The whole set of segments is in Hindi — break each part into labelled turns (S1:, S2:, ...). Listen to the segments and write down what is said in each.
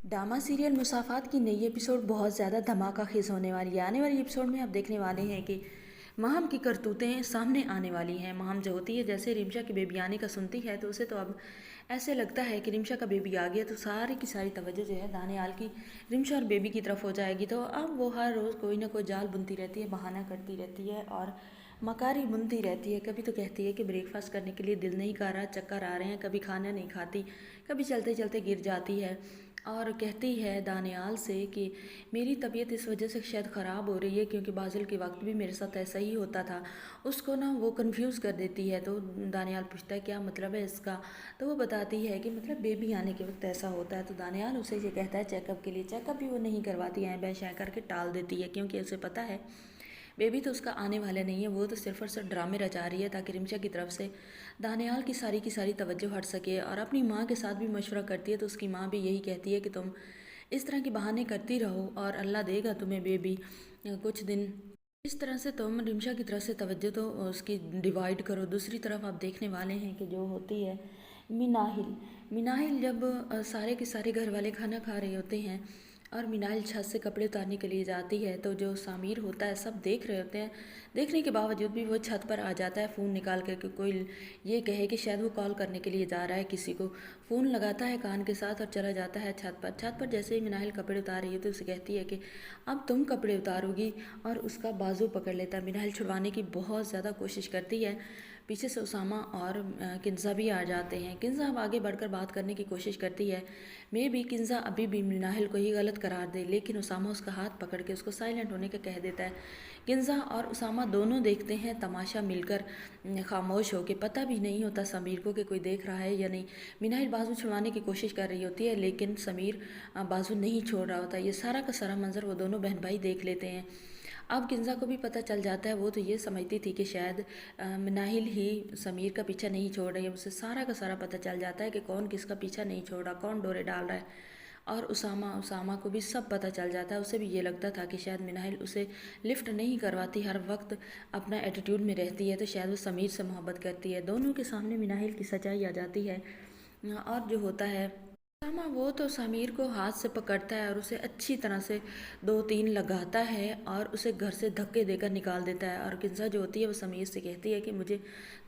S1: ड्रामा सीरियल मुसाफात की नई एपिसोड बहुत ज़्यादा धमाका खेज होने वाली है। आने वाली एपिसोड में आप देखने वाले हैं कि महम की करतूतें सामने आने वाली हैं। महम जो होती है, जैसे रिमशा की बेबी आने का सुनती है तो उसे तो अब ऐसे लगता है कि रिमशा का बेबी आ गया तो सारी की सारी तवज्जो जो है दानियाल की रिमशा और बेबी की तरफ हो जाएगी। तो अब वो हर रोज़ कोई ना कोई जाल बुनती रहती है, बहाना करती रहती है और मकारी बुनती रहती है। कभी तो कहती है कि ब्रेकफास्ट करने के लिए दिल नहीं कर रहा, चक्कर आ रहे हैं, कभी खाना नहीं खाती, कभी चलते चलते गिर जाती है और कहती है दानियाल से कि मेरी तबीयत इस वजह से शायद ख़राब हो रही है क्योंकि बाजिल के वक्त भी मेरे साथ ऐसा ही होता था। उसको ना वो कंफ्यूज कर देती है। तो दानियाल पूछता है क्या मतलब है इसका। तो वो बताती है कि मतलब बेबी आने के वक्त ऐसा होता है। तो दानियाल उसे ये कहता है चेकअप के लिए। चेकअप भी वो नहीं करवाती है, बैं शै करके टाल देती है क्योंकि उसे पता है बेबी तो उसका आने वाला नहीं है। वो तो सिर्फ और सिर्फ ड्रामे रचा रही है ताकि रिमशा की तरफ से दानियाल की सारी तवज्जो हट सके। और अपनी माँ के साथ भी मशवरा करती है तो उसकी माँ भी यही कहती है कि तुम इस तरह के बहाने करती रहो और अल्लाह देगा तुम्हें बेबी कुछ दिन। इस तरह से तुम रिमशा की तरफ से तवज्जो तो उसकी डिवाइड करो। दूसरी तरफ आप देखने वाले हैं कि जो होती है मिनाहिल। मिनाहिल जब सारे के सारे घर वाले खाना खा रहे होते हैं और मिनाहिल छत से कपड़े उतारने के लिए जाती है तो जो सामिर होता है सब देख रहे होते हैं। देखने के बावजूद भी वो छत पर आ जाता है फ़ोन निकाल कर कि कोई ये कहे कि शायद वो कॉल करने के लिए जा रहा है किसी को। फ़ोन लगाता है कान के साथ और चला जाता है छत पर। छत पर जैसे ही मिनाहिल कपड़े उतार रही है तो उसे कहती है कि अब तुम कपड़े उतारोगी, और उसका बाजू पकड़ लेता है। मिनाहिल छुड़वाने की बहुत ज़्यादा कोशिश करती है। पीछे से उसामा और किन्ज़ा भी आ जाते हैं। किन्ज़ा अब आगे बढ़कर बात करने की कोशिश करती है। मे भी किन्ज़ा अभी भी मिनाहिल को ही गलत करार दे, लेकिन उसामा उसका हाथ पकड़ के उसको साइलेंट होने का कह देता है। किन्ज़ा और उसामा दोनों देखते हैं तमाशा मिलकर, खामोश हो के। पता भी नहीं होता समीर को कि कोई देख रहा है या नहीं। मिनाहिल बाजू छुड़वाने की कोशिश कर रही होती है लेकिन समीर बाजू नहीं छोड़ रहा होता। ये सारा का सारा मंजर वो दोनों बहन भाई देख लेते हैं। अब किन्ज़ा को भी पता चल जाता है। वो तो ये समझती थी कि शायद मिनाहिल ही समीर का पीछा नहीं छोड़ रही है। उसे सारा का सारा पता चल जाता है कि कौन किसका पीछा नहीं छोड़ रहा, कौन डोरे डाल रहा है। और उसामा को भी सब पता चल जाता है। उसे भी ये लगता था कि शायद मिनाहिल उसे लिफ्ट नहीं करवाती, हर वक्त अपना एटीट्यूड में रहती है, तो शायद वो समीर से मोहब्बत करती है। दोनों के सामने मिनाहिल की सच्चाई आ जाती है। और जो होता है उसामा, वो तो समीर को हाथ से पकड़ता है और उसे अच्छी तरह से दो तीन लगाता है और उसे घर से धक्के देकर निकाल देता है। और किन्जा जो होती है वो समीर से कहती है कि मुझे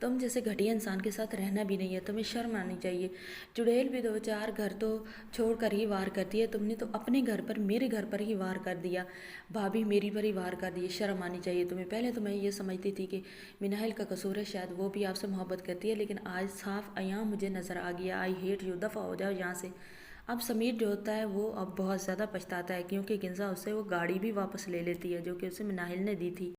S1: तुम जैसे घटिया इंसान के साथ रहना भी नहीं है, तुम्हें शर्म आनी चाहिए। चुड़ैल भी दो चार घर तो छोड़ कर ही वार करती है, तुमने तो अपने घर पर मेरे घर पर ही वार कर दिया, भाभी मेरी पर ही वार कर दिए, शर्म आनी चाहिए तुम्हें। पहले तो मैं ये समझती थी कि मिनाहिल का कसूर है, शायद वो भी आपसे मोहब्बत करती है, लेकिन आज साफ अयां मुझे नज़र आ गया। आई हेट यू, दफ़ा हो जाओ यहाँ से। अब समीर जो होता है वो अब बहुत ज़्यादा पछताता है क्योंकि किन्जा उससे वो गाड़ी भी वापस ले लेती है जो कि उसे मिनाहिल ने दी थी।